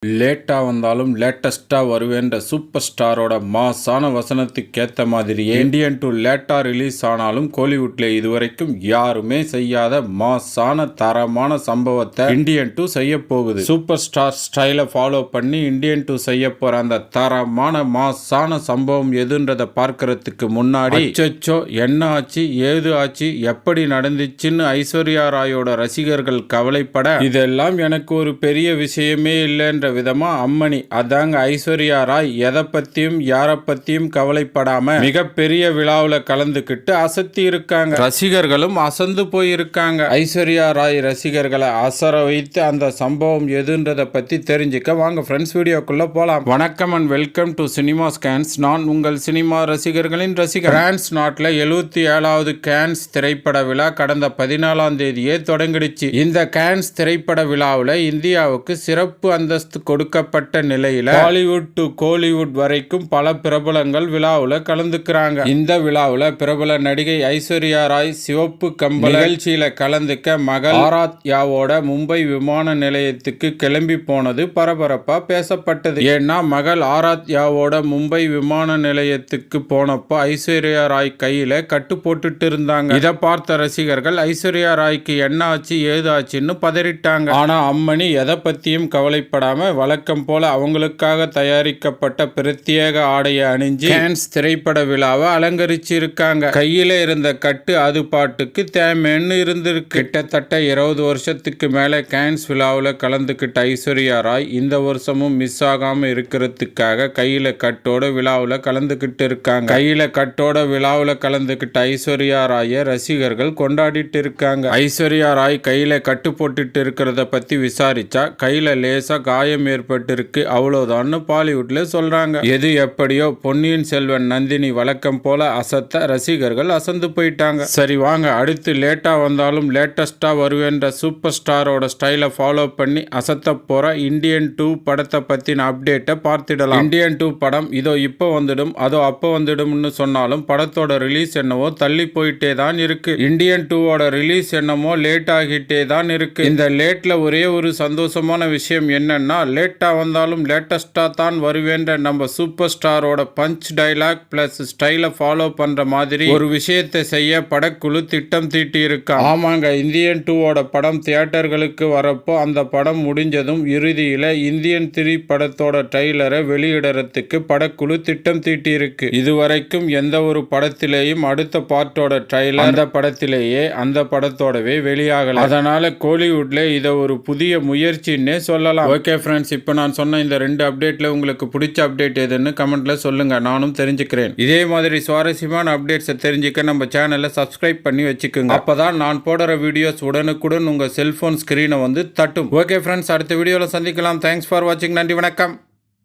லேட்டா வந்தாலும் லேட்டஸ்டா வருவேன்ற சூப்பர் ஸ்டாரோட மாசான வசனத்துக்கேத்த மாதிரியே இந்தியன் 2 லேட்டா ரிலீஸ் ஆனாலும் கோலிவுட்ல இதுவரைக்கும் யாருமே செய்யாத மாசான தரமான சம்பவத்தை இந்தியன் 2 செய்ய போகுது. சூப்பர் ஸ்டார் ஸ்டைலை ஃபாலோ பண்ணி இந்தியன் 2 செய்ய போற அந்த தரமான மாசான சம்பவம் எதுன்றத பார்க்கறதுக்கு முன்னாடி அச்சச்சோ என்ன ஆச்சு ஏது ஆச்சு எப்படி நடந்துச்சுன்னு ஐஸ்வர்யா ராயோட ரசிகர்கள் கவலைப்பட, இதெல்லாம் எனக்கு ஒரு பெரிய விஷயமே இல்லைன்ற விதமா அம்மணி அதாங்க ஐஸ்வர்யா ராய் எதை பத்தியும் யாரை பத்தியும் கவலைப்படாம மிகப்பெரிய விழாவில் கலந்துக்கிட்டு அசத்தி இருக்காங்க. ரசிகர்களும் அசந்து போயிருக்காங்க. ஐஸ்வர்யா ராய் ரசிகர்களை அசர வைத்து அந்த சம்பவம் எதுன்றதை பத்தி தெரிஞ்சுக்க வாங்க ஃப்ரெண்ட்ஸ் வீடியோக்குள்ள போலாம். வணக்கம் and welcome to cinema scans. நான் உங்கள் சினிமா ரசிகர்களின் ரசிகர். பிரான்ஸ் நாட்டில் 77வது கான்ஸ் திரைப்பட விழா கடந்த 14ஆம் தேதியே தொடங்கிடுச்சு. இந்த கான்ஸ் திரைப்பட விழாவில் இந்தியாவுக்கு சிறப்பு அந்தஸ்து கொடுக்கப்பட்ட நிலையில பாலிவுட் டு கோலிவுட் வரைக்கும் பல பிரபலங்கள் விழாவில் கலந்துக்கிறாங்க. இந்த விழாவில் பிரபல நடிகை ஐஸ்வர்யா ராய் சிவப்பு கம்பள நிகழ்ச்சியில கலந்துக்க மகள் ஆராத்யாவோட மும்பை விமான நிலையத்துக்கு கிளம்பி போனது பரபரப்பா பேசப்பட்டது. ஏன்னா மகள் ஆராத்யாவோட மும்பை விமான நிலையத்துக்கு போனப்போ ஐஸ்வர்யா ராய் கையில கட்டு போட்டுட்டு இருந்தாங்க. இதை பார்த்த ரசிகர்கள் ஐஸ்வர்யா ராய்க்கு என்ன ஆச்சு ஏது ஆச்சுன்னு பதறிட்டாங்க. ஆனா அம்மணி எதை பத்தியும் கவலைப்படாம வழக்கம் போல அவங்களுக்காக தயாரிக்கப்பட்ட பிரத்யேக ஆடையை அணிஞ்சு கான்ஸ் திரைப்பட விழாவை அலங்கரிச்சு இருக்காங்க. கையில இருந்த கட்டு அது பாட்டுக்கு தேமேன்னு இருந்திருக்கு. கிட்டத்தட்ட 20 வருஷத்துக்கு மேல கான்ஸ் விழாவில் கலந்துக்கிட்ட ஐஸ்வர்யா ராய் இந்த வருஷமும் மிஸ் ஆகாம இருக்கிறதுக்காக கையில கட்டோட விழாவில் கலந்துக்கிட்டு இருக்காங்க. கையில கட்டோட விழாவில் கலந்துக்கிட்ட ஐஸ்வர்யா ராயை ரசிகர்கள் கொண்டாடிட்டு இருக்காங்க. ஐஸ்வர்யா ராய் கையில கட்டு போட்டுட்டு இருக்கிறத பத்தி விசாரிச்சா கையில லேசா காயம் ஏற்பட்டிருக்கு அவ்வளவுதான் பாலிவுட்ல சொல்றாங்க. எது எப்படியோ பொன்னியின் செல்வன் நந்தினி வழக்கம் போல அசத்த ரசிகர்கள் அசந்து போயிட்டாங்க. சரி வாங்க அடுத்து லேட்டா வந்தாலும் லேட்டஸ்டா வருவேன்ற சூப்பர் ஸ்டாரோட ஸ்டைலை ஃபாலோ பண்ணி அசத்த போற இந்தியன் 2 படத்தை பத்தின அப்டேட்டை பார்த்திடலாம். இந்தியன் 2 படம் இதோ இப்போ வந்துடும் அதோ அப்போ வந்துடும்னு சொன்னாலும் படத்தோட ரிலீஸ் என்னவோ தள்ளி போயிட்டே தான் இருக்கு. இந்தியன் 2வோட ரிலீஸ் என்னமோ லேட் ஆகிட்டே தான் இருக்கு. இந்த லேட்ல ஒரே ஒரு சந்தோஷமான விஷயம் என்னன்னா லேட்டா வந்தாலும் லேட்டஸ்டா தான் வருவேன்ற நம்ம சூப்பர் ஸ்டாரோட பஞ்ச் டைலாக் பிளஸ் ஸ்டைலை ஃபாலோ பண்ற மாதிரி ஒரு விஷயத்தை செய்ய படக்குழு திட்டம் தீட்டி இருக்கா. ஆமாங்க, இந்தியன் 2வோட படம் தியேட்டர்களுக்கு வரப்போ அந்த படம் முடிஞ்சதும் இறுதியில இந்தியன் 3 படத்தோட ட்ரெய்லரை வெளியிடறதுக்கு படக்குழு திட்டம் தீட்டி இருக்கு. இதுவரைக்கும் எந்த ஒரு படத்திலேயும் அடுத்த பார்ட்டோட ட்ரெய்லர் அந்த படத்திலேயே அந்த படத்தோடவே வெளியாகல. அதனால கோலிவுட்ல இதை ஒரு புதிய முயற்சின்னே சொல்லலாம். ஓகே ஃப்ரெண்ட்ஸ், இப்போ நான் சொன்ன இந்த 2 அப்டேட்ல உங்களுக்கு பிடிச்ச அப்டேட் எதுன்னு கமெண்ட்ல சொல்லுங்க, நானும் தெரிஞ்சுக்கிறேன். இதே மாதிரி சுவாரஸ்யமான அப்டேட்ஸை தெரிஞ்சுக்க நம்ம சேனலை சப்ஸ்கிரைப் பண்ணி வச்சுக்கோங்க. அப்பதான் நான் போடுற வீடியோஸ் உடனுக்குடன் உங்க செல்போன் ஸ்கிரீனை வந்து தட்டும். ஓகே ஃப்ரெண்ட்ஸ், அடுத்த வீடியோல சந்திக்கலாம். தேங்க்ஸ் ஃபார் வாட்சிங். நன்றி, வணக்கம்.